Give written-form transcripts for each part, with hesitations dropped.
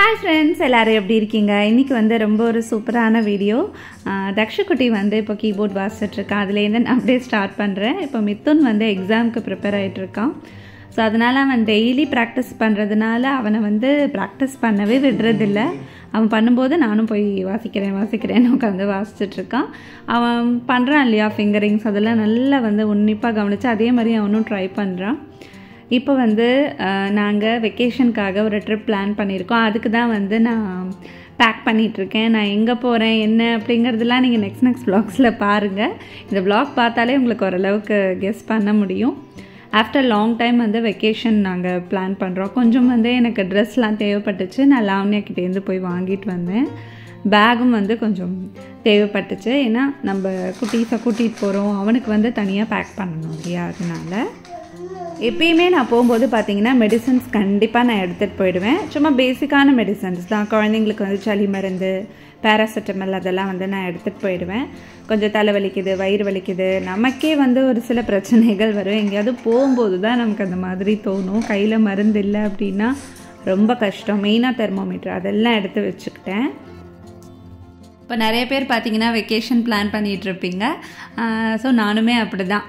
Hi friends, எல்லோரும் எப்படி இருக்கீங்க? இன்றைக்கி வந்து ரொம்ப ஒரு சூப்பரான வீடியோ. தக்ஷகுட்டி வந்து இப்போ கீபோர்ட் வாசிச்சிட்ருக்கான். அதுலேருந்து நான் அப்படியே ஸ்டார்ட் பண்ணுறேன். இப்போ மித்துன் வந்து எக்ஸாமுக்கு ப்ரிப்பேர் ஆகிட்டுருக்கான். ஸோ அதனால் அவன் டெய்லி ப்ராக்டிஸ் பண்ணுறதுனால அவனை வந்து ப்ராக்டிஸ் பண்ணவே விடுறதில்ல. அவன் பண்ணும்போது நானும் போய் வாசிக்கிறேன்னு உட்காந்து வாசிச்சிட்ருக்கான். அவன் பண்ணுறான் இல்லையா ஃபிங்கரிங்ஸ், அதெல்லாம் நல்லா வந்து உன்னிப்பாக கவனித்து அதே மாதிரி அவனும் ட்ரை பண்ணுறான். இப்போ வந்து நாங்கள் வெக்கேஷனுக்காக ஒரு ட்ரிப் பிளான் பண்ணியிருக்கோம். அதுக்கு தான் வந்து நான் பேக் பண்ணிகிட்ருக்கேன். நான் எங்கே போகிறேன் என்ன அப்படிங்கிறதுலாம் நீங்கள் நெக்ஸ்ட் வ்ளாக்ஸில் பாருங்கள். இந்த வ்ளாக் பார்த்தாலே உங்களுக்கு ஓரளவுக்கு கெஸ் பண்ண முடியும். ஆஃப்டர் லாங் டைம் வந்து வெக்கேஷன் நாங்கள் பிளான் பண்ணுறோம். கொஞ்சம் வந்து எனக்கு ட்ரெஸ்லாம் தேவைப்பட்டுச்சு. நான் லாவண்யாக்கிட்டேருந்து போய் வாங்கிட்டு வந்தேன். பேகும் வந்து கொஞ்சம் தேவைப்பட்டுச்சு. ஏன்னா நம்ம குட்டீஸை கூட்டிகிட்டு போகிறோம், அவனுக்கு வந்து தனியாக பேக் பண்ணணும் இல்லையா. அதனால எப்பயுமே நான் போகும்போது பார்த்தீங்கன்னா மெடிசன்ஸ் கண்டிப்பாக நான் எடுத்துகிட்டு போயிடுவேன். சும்மா பேசிக்கான மெடிசன்ஸ் தான். குழந்தைங்களுக்கு வந்து சளி மருந்து, பேராசிட்டமல் அதெல்லாம் வந்து நான் எடுத்துகிட்டு போயிடுவேன். கொஞ்சம் தலை வலிக்குது, வயிறு வலிக்குது, நமக்கே வந்து ஒரு சில பிரச்சனைகள் வரும். எங்கேயாவது போகும்போது தான் நமக்கு அந்த மாதிரி தோணும். கையில் மருந்து இல்லை அப்படின்னா ரொம்ப கஷ்டம். மெயினாக தெர்மோமீட்டர் அதெல்லாம் எடுத்து வச்சுக்கிட்டேன். இப்போ நிறைய பேர் பார்த்தீங்கன்னா வெக்கேஷன் பிளான் பண்ணிகிட்ருப்பீங்க. ஸோ நானுமே அப்படி தான்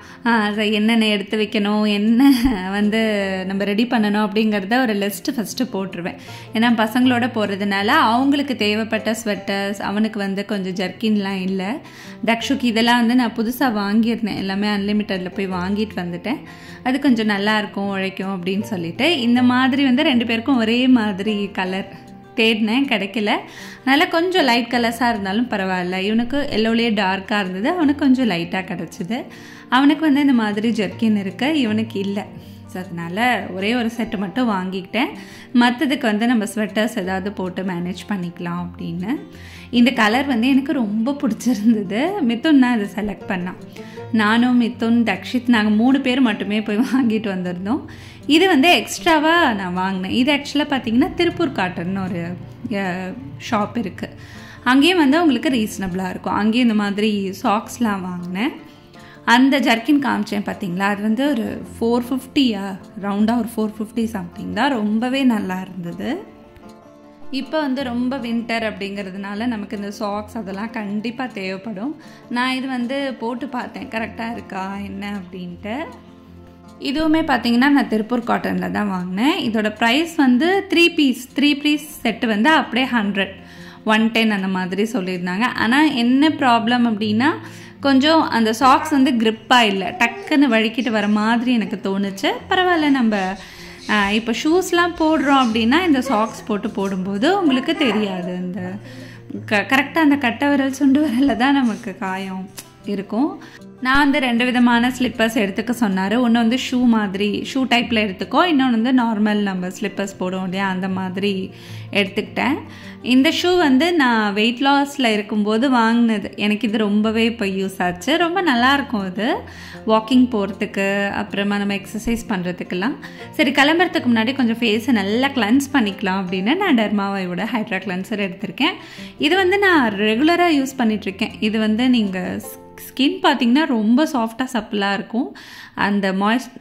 என்னென்ன எடுத்து வைக்கணும், என்ன வந்து நம்ம ரெடி பண்ணணும் அப்படிங்கிறத ஒரு லிஸ்ட்டு ஃபஸ்ட்டு போட்டுருவேன். ஏன்னா பசங்களோட போகிறதுனால அவங்களுக்கு தேவைப்பட்ட ஸ்வெட்டர்ஸ், அவனுக்கு வந்து கொஞ்சம் ஜர்க்கின்லாம் இல்லை. தக்ஷுக்கு இதெல்லாம் வந்து நான் புதுசாக வாங்கியிருந்தேன். எல்லாமே அன்லிமிட்டடில் போய் வாங்கிட்டு வந்துட்டேன். அது கொஞ்சம் நல்லாயிருக்கும், உழைக்கும் அப்படின்னு சொல்லிட்டு இந்த மாதிரி வந்து 2 பேருக்கும் ஒரே மாதிரி கலர் தேடினேன், கிடைக்கல. அதனால் கொஞ்சம் லைட் கலர்ஸாக இருந்தாலும் பரவாயில்ல. இவனுக்கு எல்லோலேயே டார்க்காக இருந்தது, அவனுக்கு கொஞ்சம் லைட்டாக கிடச்சிது. அவனுக்கு வந்து இந்த மாதிரி ஜர்க்கின் இருக்கு, இவனுக்கு இல்லை. ஸோ அதனால் ஒரே ஒரு செட்டு மட்டும் வாங்கிக்கிட்டேன். மற்றதுக்கு வந்து நம்ம ஸ்வெட்டர்ஸ் ஏதாவது போட்டு மேனேஜ் பண்ணிக்கலாம் அப்படின்னு. இந்த கலர் வந்து எனக்கு ரொம்ப பிடிச்சிருந்தது. மித்துன் தான் இதை செலக்ட் பண்ணான். நானும் மித்துன், தக்ஷித் நாங்கள் 3 பேர் மட்டுமே போய் வாங்கிட்டு வந்திருந்தோம். இது வந்து எக்ஸ்ட்ராவாக நான் வாங்கினேன். இது ஆக்சுவலாக பார்த்தீங்கன்னா திருப்பூர் காட்டன்னு ஒரு ஷாப் இருக்குது. அங்கேயும் வந்து உங்களுக்கு ரீசனபிளாக இருக்கும். அங்கேயும் இந்த மாதிரி சாக்ஸ்லாம் வாங்கினேன். அந்த ஜர்க்கின் காமிச்சேன் பார்த்தீங்களா, அது வந்து ஒரு 450 ரவுண்டாக ஒரு 450 சம்திங் தான். ரொம்பவே நல்லா இருந்தது. இப்போ வந்து ரொம்ப வின்டர் அப்படிங்கிறதுனால நமக்கு இந்த சாக்ஸ் அதெல்லாம் கண்டிப்பாக தேவைப்படும். நான் இது வந்து போட்டு பார்த்தேன் கரெக்டாக இருக்கா என்ன அப்படின்ட்டு. இதுவுமே பார்த்தீங்கன்னா நான் திருப்பூர் காட்டனில் தான் வாங்கினேன். இதோட ப்ரைஸ் வந்து 3 பீஸ் செட்டு வந்து அப்படியே 110 அந்த மாதிரி சொல்லியிருந்தாங்க. ஆனால் என்ன ப்ராப்ளம் அப்படின்னா கொஞ்சம் அந்த சாக்ஸ் வந்து க்ரிப்பாக இல்லை, டக்குன்னு வழுக்கிட்டு வர மாதிரி எனக்கு தோணுச்சு. பரவாயில்ல, நம்ம இப்போ ஷூஸ்லாம் போடுறோம் அப்படின்னா இந்த சாக்ஸ் போட்டு போடும்போது உங்களுக்கு தெரியாது. இந்த கரெக்டாக அந்த கட்டை விரல் சுண்டு விரலில் தான் நமக்கு காயம் இருக்கும். நான் வந்து 2 விதமான ஸ்லிப்பர்ஸ் எடுத்துக்க சொன்னார். ஒன்று வந்து ஷூ டைப்பில் எடுத்துக்கோ, இன்னொன்று வந்து நார்மல் நம்ம ஸ்லிப்பர்ஸ் போடுவோம் இல்லையா அந்த மாதிரி எடுத்துக்கிட்டேன். இந்த ஷூ வந்து நான் வெயிட் லாஸில் இருக்கும்போது வாங்கினது. எனக்கு இது ரொம்பவே இப்போ யூஸ் ஆச்சு. ரொம்ப நல்லாயிருக்கும் இது வாக்கிங் போகிறதுக்கு, அப்புறமா நம்ம எக்ஸசைஸ் பண்ணுறதுக்கெல்லாம். சரி, கிளம்புறதுக்கு முன்னாடி கொஞ்சம் ஃபேஸை நல்லா கிளென்ஸ் பண்ணிக்கலாம் அப்படின்னு நான் டெர்மாவையோட ஹைட்ரா கிளென்சர் எடுத்திருக்கேன். இது வந்து நான் ரெகுலராக யூஸ் பண்ணிகிட்ருக்கேன். இது வந்து நீங்கள் ஸ்கின் பார்த்திங்கன்னா ரொம்ப சாஃப்டாக சப்பிளாக இருக்கும். அந்த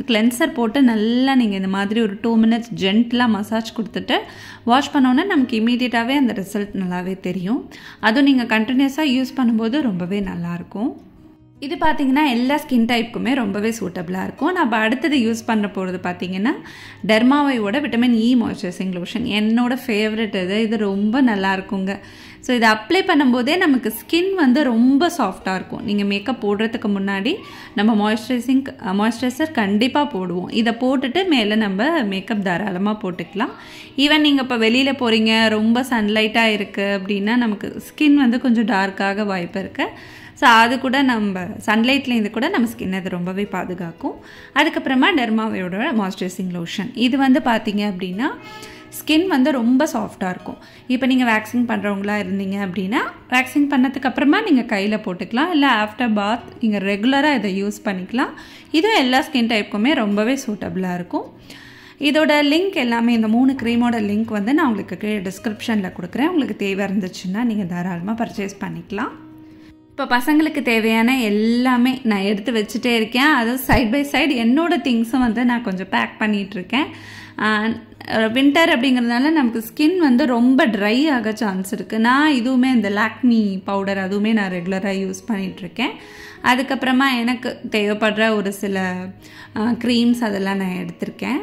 கிளென்சர் போட்டு நல்லா நீங்கள் இந்த மாதிரி ஒரு 2 மினிட்ஸ் ஜென்டலாக மசாஜ் கொடுத்துட்டு வாஷ் பண்ணோன்னா நமக்கு இமீடியட்டாகவே அந்த ரிசல்ட் நல்லாவே தெரியும். அதுவும் நீங்கள் கண்டினியூஸாக யூஸ் பண்ணும்போது ரொம்பவே நல்லாயிருக்கும். இது பார்த்திங்கன்னா எல்லா ஸ்கின் டைப்புக்குமே ரொம்பவே சூட்டபிளாக இருக்கும். நான் அடுத்தது யூஸ் பண்ண போகிறது பார்த்திங்கன்னா டெர்மாவையோட விட்டமின் இ மாய்ஸ்சரைசிங் லோஷன். என்னோடய ஃபேவரெட் இது ரொம்ப நல்லாயிருக்குங்க. ஸோ இதை அப்ளை பண்ணும்போதே நமக்கு ஸ்கின் வந்து ரொம்ப சாஃப்டாக இருக்கும். நீங்கள் மேக்கப் போடுறதுக்கு முன்னாடி நம்ம மாய்ஸ்சரைசர் கண்டிப்பாக போடுவோம். இதை போட்டுட்டு மேலே நம்ம மேக்கப் தாராளமாக போட்டுக்கலாம். ஈவன் நீங்கள் இப்போ வெளியில் போகிறீங்க, ரொம்ப சன்லைட்டாக இருக்குது அப்படின்னா நமக்கு ஸ்கின் வந்து கொஞ்சம் டார்க்காக வாய்ப்பு இருக்குது. ஸோ அது கூட நம்ம சன்லைட்லேருந்து கூட நம்ம ஸ்கின் அது ரொம்பவே பாதுகாக்கும். அதுக்கப்புறமா டெர்மாவையோட மாய்ஸ்சரைசிங் லோஷன். இது வந்து பார்த்தீங்க அப்படின்னா ஸ்கின் வந்து ரொம்ப சாஃப்டாக இருக்கும். இப்போ நீங்கள் வேக்சிங் பண்ணுறவங்களா இருந்தீங்க அப்படின்னா வேக்சிங் பண்ணதுக்கு அப்புறமா நீங்கள் கையில் போட்டுக்கலாம். இல்லை ஆஃப்டர் பாத் நீங்கள் ரெகுலராக இதை யூஸ் பண்ணிக்கலாம். இதுவும் எல்லா ஸ்கின் டைப்புக்குமே ரொம்பவே சூட்டபிளாக இருக்கும். இதோட லிங்க் எல்லாமே, இந்த 3 க்ரீமோட லிங்க் வந்து நான் உங்களுக்கு டிஸ்கிரிப்ஷனில் கொடுக்குறேன். உங்களுக்கு தேவை இருந்துச்சுன்னா நீங்கள் தாராளமாக பர்ச்சேஸ் பண்ணிக்கலாம். இப்போ பசங்களுக்கு தேவையான எல்லாமே நான் எடுத்து வச்சுட்டே இருக்கேன். அதுவும் சைட் பை சைடு என்னோடய திங்ஸும் வந்து நான் கொஞ்சம் பேக் பண்ணிகிட்ருக்கேன். வின்டர் அப்படிங்கிறதுனால நமக்கு ஸ்கின் வந்து ரொம்ப ட்ரை ஆக சான்ஸ் இருக்குது. நான் இதுவுமே இந்த லாக்மி பவுடர் அதுவுமே நான் ரெகுலராக யூஸ் பண்ணிகிட்ருக்கேன். அதுக்கப்புறமா எனக்கு தேவைப்படுற ஒரு சில க்ரீம்ஸ் அதெல்லாம் நான் எடுத்திருக்கேன்.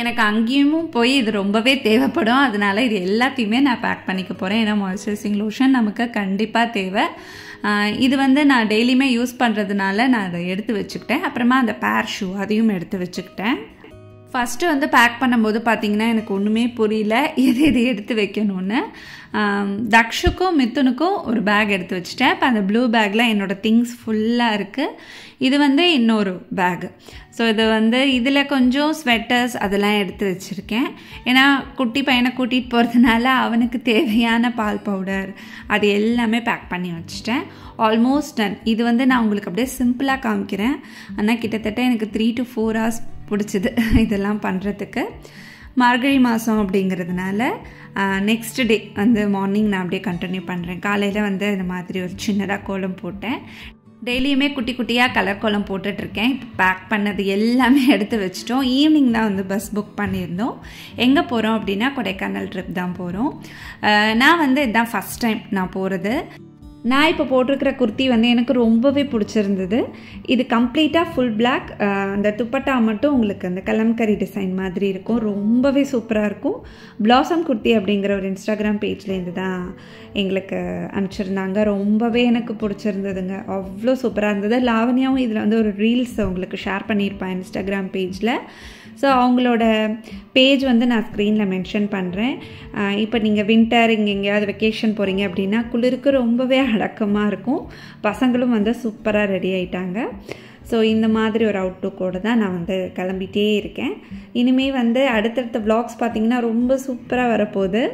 எனக்கு அங்கேயும் போய் இது ரொம்பவே தேவைப்படும். அதனால இது எல்லாத்தையுமே நான் பேக் பண்ணிக்க போகிறேன். ஏன்னா மாய்ஸ்சரைசிங் லோஷன் நமக்கு கண்டிப்பாக தேவை. இது வந்து நான் டெய்லியுமே யூஸ் பண்ணுறதுனால நான் அதை எடுத்து வச்சுக்கிட்டேன். அப்புறமா அந்த பேர் ஷூ அதையும் எடுத்து வச்சுக்கிட்டேன். ஃபஸ்ட்டு வந்து பேக் பண்ணும்போது பார்த்திங்கன்னா எனக்கு ஒன்றுமே புரியல எது எடுத்து வைக்கணும்னு. தக்ஷுக்கும் மித்துனுக்கும் ஒரு பேக் எடுத்து வச்சுட்டேன். இப்போ அந்த ப்ளூ பேக்கில் என்னோடய திங்ஸ் ஃபுல்லாக இருக்குது. இது வந்து இன்னொரு பேகு. ஸோ இது வந்து இதில் கொஞ்சம் ஸ்வெட்டர்ஸ் அதெல்லாம் எடுத்து வச்சுருக்கேன். ஏன்னா குட்டி பையனை கூட்டிகிட்டு போகிறதுனால அவனுக்கு தேவையான பால் பவுடர் அது எல்லாமே பேக் பண்ணி வச்சுட்டேன். Almost done. இது வந்து நான் உங்களுக்கு அப்படியே சிம்பிளாக காமிக்கிறேன். ஆனால் கிட்டத்தட்ட எனக்கு 3 to 4 hours பிடிச்சிது இதெல்லாம் பண்ணுறதுக்கு. மார்கழி மாதம் அப்படிங்கிறதுனால நெக்ஸ்ட் டே வந்து மார்னிங் நான் அப்படியே கண்டினியூ பண்ணுறேன். காலையில் வந்து இந்த மாதிரி ஒரு சின்னதாக கோலம் போட்டேன். டெய்லியுமே குட்டி குட்டியாக கலர் கோலம் போட்டுட்ருக்கேன். இப்போ பேக் பண்ணது எல்லாமே எடுத்து வச்சிட்டோம். ஈவினிங் தான் வந்து பஸ் புக் பண்ணியிருந்தோம். எங்கே போகிறோம் அப்படின்னா கொடைக்கானல் ட்ரிப் தான் போகிறோம். நான் வந்து இதுதான் ஃபஸ்ட் டைம் நான் போகிறது. நான் இப்போ போட்டிருக்கிற குர்த்தி வந்து எனக்கு ரொம்பவே பிடிச்சிருந்தது. இது கம்ப்ளீட்டாக ஃபுல் பிளாக். அந்த துப்பட்டா மட்டும் உங்களுக்கு அந்த கலம்கரி டிசைன் மாதிரி இருக்கும். ரொம்பவே சூப்பராக இருக்கும். பிளாசம் குர்த்தி அப்படிங்கிற ஒரு இன்ஸ்டாகிராம் பேஜ்லேருந்து தான் எங்களுக்கு அனுப்பிச்சிருந்தாங்க. ரொம்பவே எனக்கு பிடிச்சிருந்ததுங்க. அவ்வளோ சூப்பராக இருந்தது. லாவண்யாவும் இதில் வந்து ஒரு ரீல்ஸ் உங்களுக்கு ஷேர் பண்ணியிருப்பேன் இன்ஸ்டாகிராம் பேஜில். ஸோ அவங்களோட பேஜ் வந்து நான் ஸ்க்ரீனில் மென்ஷன் பண்ணுறேன். இப்போ நீங்கள் வின்டர் இங்கே எங்கேயாவது வெக்கேஷன் போகிறீங்க அப்படின்னா குளிருக்கு ரொம்பவே அடக்கமாக இருக்கும். பசங்களும் வந்து சூப்பராக ரெடி ஆகிட்டாங்க. ஸோ இந்த மாதிரி ஒரு அவுட்லுக்கோடு தான் நான் வந்து கிளம்பிட்டே இருக்கேன். இனிமேல் வந்து அடுத்தடுத்த வ்ளாக்ஸ் பார்த்திங்கன்னா ரொம்ப சூப்பராக வரப்போகுது.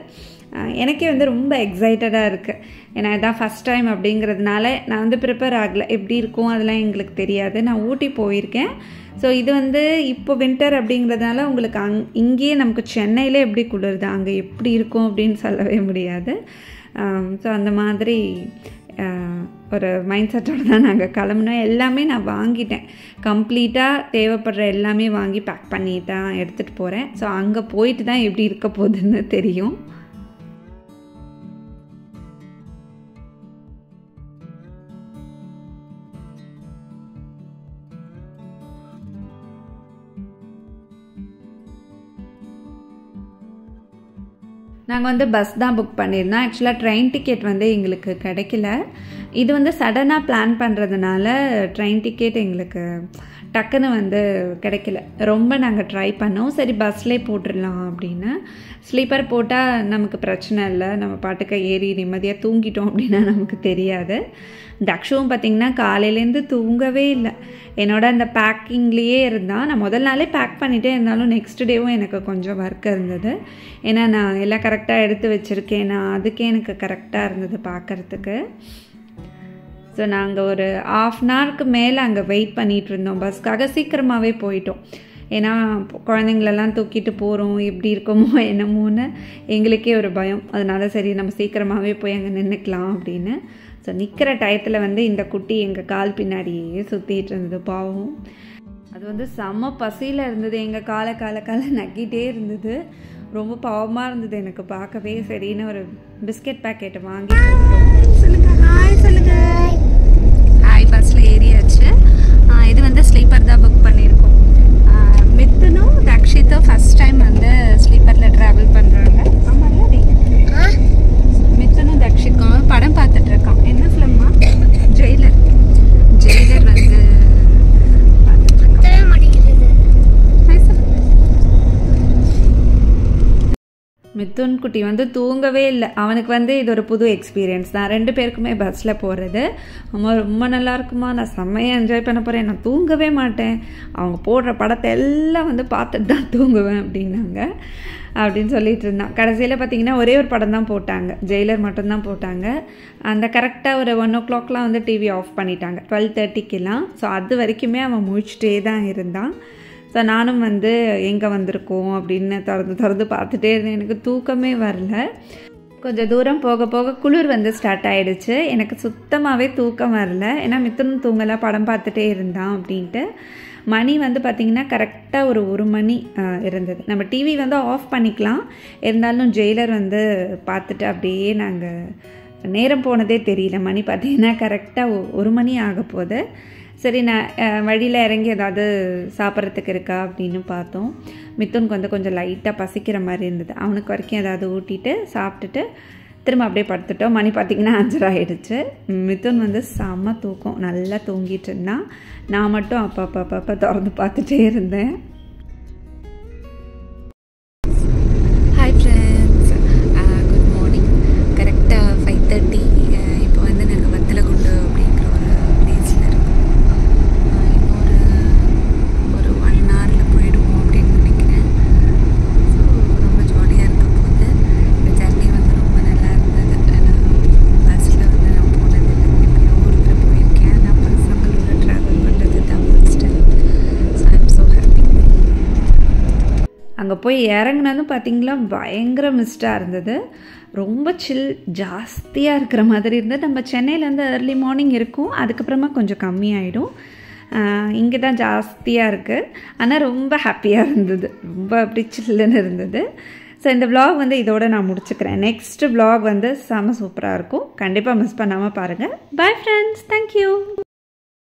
எனக்கே வந்து ரொம்ப எக்ஸைட்டடாக இருக்குது. ஏன்னா இதான் ஃபஸ்ட் டைம் அப்படிங்கிறதுனால நான் வந்து ப்ரிப்பேர் ஆகலை. எப்படி இருக்கும் அதெல்லாம் எங்களுக்கு தெரியாது. நான் ஊட்டி போயிருக்கேன். ஸோ இது வந்து இப்போ வின்டர் அப்படிங்கிறதுனால உங்களுக்கு இங்கேயே நமக்கு சென்னையில் எப்படி குளிருது அங்கே எப்படி இருக்கும் அப்படின்னு சொல்லவே முடியாது. ஸோ அந்த மாதிரி ஒரு மைண்ட் செட்டோடு தான் நாங்கள் கிளம்புனோம். எல்லாமே நான் வாங்கிட்டேன். கம்ப்ளீட்டாக தேவைப்படுற எல்லாமே வாங்கி பேக் பண்ணி தான் எடுத்துகிட்டு போகிறேன். ஸோ அங்கே போயிட்டு தான் எப்படி இருக்க போகுதுன்னு தெரியும். நாங்கள் வந்து பஸ் தான் புக் பண்ணியிருந்தோம். ஆக்சுவலாக ட்ரெயின் டிக்கெட் வந்து எங்களுக்கு கிடைக்கல. இது வந்து சடனாக பிளான் பண்ணுறதுனால ட்ரெயின் டிக்கெட் எங்களுக்கு டக்குன்னு வந்து கிடைக்கல. ரொம்ப நாங்கள் ட்ரை பண்ணோம். சரி பஸ்லேயே போட்டுடலாம் அப்படின்னு. ஸ்லீப்பர் போட்டால் நமக்கு பிரச்சனை இல்லை. நம்ம பாட்டுக்கு ஏறி நிம்மதியாக தூங்கிட்டோம் அப்படின்னா நமக்கு தெரியாது. தக்ஷுவும் பார்த்திங்கன்னா காலையிலேருந்து தூங்கவே இல்லை. என்னோட அந்த பேக்கிங்லேயே இருந்தால் நான் முதல் நாளே பேக் பண்ணிகிட்டே இருந்தாலும் நெக்ஸ்ட் டேவும் எனக்கு கொஞ்சம் ஒர்க் இருந்தது. ஏன்னா நான் எல்லாம் கரெக்டாக எடுத்து வச்சுருக்கேன். நான் அதுக்கே எனக்கு கரெக்டாக இருந்தது பார்க்குறதுக்கு. ஸோ நாங்கள் ஒரு 1/2 hourக்கு மேலே அங்கே வெயிட் பண்ணிகிட்டு இருந்தோம். பஸ்க்காக சீக்கிரமாகவே போயிட்டோம். ஏன்னா குழந்தைங்களெல்லாம் தூக்கிட்டு போகிறோம் எப்படி இருக்குமோ என்னமோன்னு எங்களுக்கே ஒரு பயம். அதனால சரி நம்ம சீக்கிரமாகவே போய் அங்கே நின்றுக்கலாம் அப்படின்னு. ஸோ நிற்கிற டயத்தில் வந்து இந்த குட்டி எங்கள் கால் பின்னாடியே சுற்றிட்டு இருந்தது. பாவம் அது வந்து செம்ம பசியில் இருந்தது. எங்கள் காலை நக்கிட்டே இருந்தது. ரொம்ப பாவமாக இருந்தது எனக்கு பார்க்கவே. சரின்னு ஒரு பிஸ்கெட் பேக்கெட்டை வாங்கி ஹாய் பஸ்ஸில் ஏறியாச்சு. இது வந்து ஸ்லீப்பர் தான் புக் பண்ணியிருக்கோம். மித்துனும் தக்ஷித்தும் ஃபஸ்ட் டைம் வந்து ஸ்லீப்பரில் ட்ராவல் பண்ணுறாங்க. ஆமாம் மித்துனும் தக்ஷித்தும் படம் பார்த்துட்ருக்கான். என்ன ஃபிலிம்மா? ஜெயிலர் வந்து மித்துன் குட்டி வந்து தூங்கவே இல்லை. அவனுக்கு வந்து இது ஒரு புது எக்ஸ்பீரியன்ஸ் தான். 2 பேருக்குமே பஸ்ஸில் போகிறது. அம்மா ரொம்ப நல்லா இருக்குமா, நான் செம்மையாக என்ஜாய் பண்ண போகிறேன், நான் தூங்கவே மாட்டேன், அவங்க போடுற படத்தை எல்லாம் வந்து பார்த்துட்டு தான் தூங்குவேன் அப்படின்னாங்க அப்படின்னு சொல்லிட்டு இருந்தான். கடைசியில் பார்த்திங்கன்னா ஒரே ஒரு படம் தான் போட்டாங்க, ஜெயிலர் மட்டும்தான் போட்டாங்க. அந்த கரெக்டாக ஒரு 1 o'clockலாம் வந்து டிவி ஆஃப் பண்ணிட்டாங்க, 12:30க்கெலாம். ஸோ அது வரைக்குமே அவன் முழிச்சிட்டே தான் இருந்தான். ஸோ நானும் வந்து எங்கே வந்திருக்கோம் அப்படின்னு திறந்து பார்த்துட்டே இருந்தேன். எனக்கு தூக்கமே வரல. கொஞ்சம் தூரம் போக போக குளிர் வந்து ஸ்டார்ட் ஆகிடுச்சு. எனக்கு சுத்தமாகவே தூக்கம் வரல. ஏன்னா மித்துனும் தூங்கலை, படம் பார்த்துட்டே இருந்தான் அப்படின்ட்டு. மணி வந்து பார்த்திங்கன்னா கரெக்டாக ஒரு 1 மணி இருந்தது. நம்ம டிவி வந்து ஆஃப் பண்ணிக்கலாம், இருந்தாலும் ஜெயிலர் வந்து பார்த்துட்டு அப்படியே நாங்கள் நேரம் போனதே தெரியல. மணி பார்த்திங்கன்னா கரெக்டாக 1 மணி ஆக போகுது. சரி, நான் வழியில் இறங்கி ஏதாவது சாப்பிட்றதுக்கு இருக்கா அப்படின்னு பார்த்தோம். மித்துனுக்கு வந்து கொஞ்சம் லைட்டாக பசிக்கிற மாதிரி இருந்தது. அவனுக்கு வரைக்கும் ஏதாவது ஊட்டிட்டு சாப்பிட்டுட்டு திரும்ப அப்படியே படுத்துட்டோம். மணி பார்த்திங்கன்னா 5:30 ஆகிடுச்சு. மித்துன் வந்து செம்ம தூக்கம், நல்லா தூங்கிட்டு இருந்தான். நான் மட்டும் அப்பப்போ திறந்து பார்த்துட்டே இருந்தேன். Hi friends, good morning. கரெக்டாக 5:30. இப்போ வந்து நாங்கள் வத்தலகுண்டு அப்படிங்கிற ஒரு பிளேஸில் இருக்கோம். ஒரு 1 ஹவரில் போயிடுவோம் அப்படின்னு நினைக்கிறேன். ஸோ ரொம்ப ஜாலியாக இருக்க போகுது. இந்த ஜர்னி வந்து ரொம்ப நல்லா இருந்தது. பஸ்ஸில் வந்து நான் போனதில்லை, எப்பயோ ஒருத்தர் போயிருக்கேன். நான் பசங்களோட ட்ராவல் பண்ணுறது தான் first time. So I am so happy. அங்கே போய் இறங்குனதும் பார்த்திங்களா பயங்கர மிஸ்டாக இருந்தது. ரொம்ப சில் ஜாஸ்தியாக இருக்கிற மாதிரி இருந்தது. நம்ம சென்னையிலேருந்து ஏர்லி மார்னிங் இருக்கும், அதுக்கப்புறமா கொஞ்சம் கம்மியாயிடும். இங்கே தான் ஜாஸ்தியாக இருக்குது. ஆனால் ரொம்ப ஹாப்பியாக இருந்தது, ரொம்ப அப்படி சில்லுன்னு இருந்தது. ஸோ இந்த விலாக் வந்து இதோட நான் முடிச்சுக்கிறேன். நெக்ஸ்ட் விலாக் வந்து செம சூப்பராக இருக்கும். கண்டிப்பாக மிஸ் பண்ணாமல் பாருங்கள். Bye friends, thank you.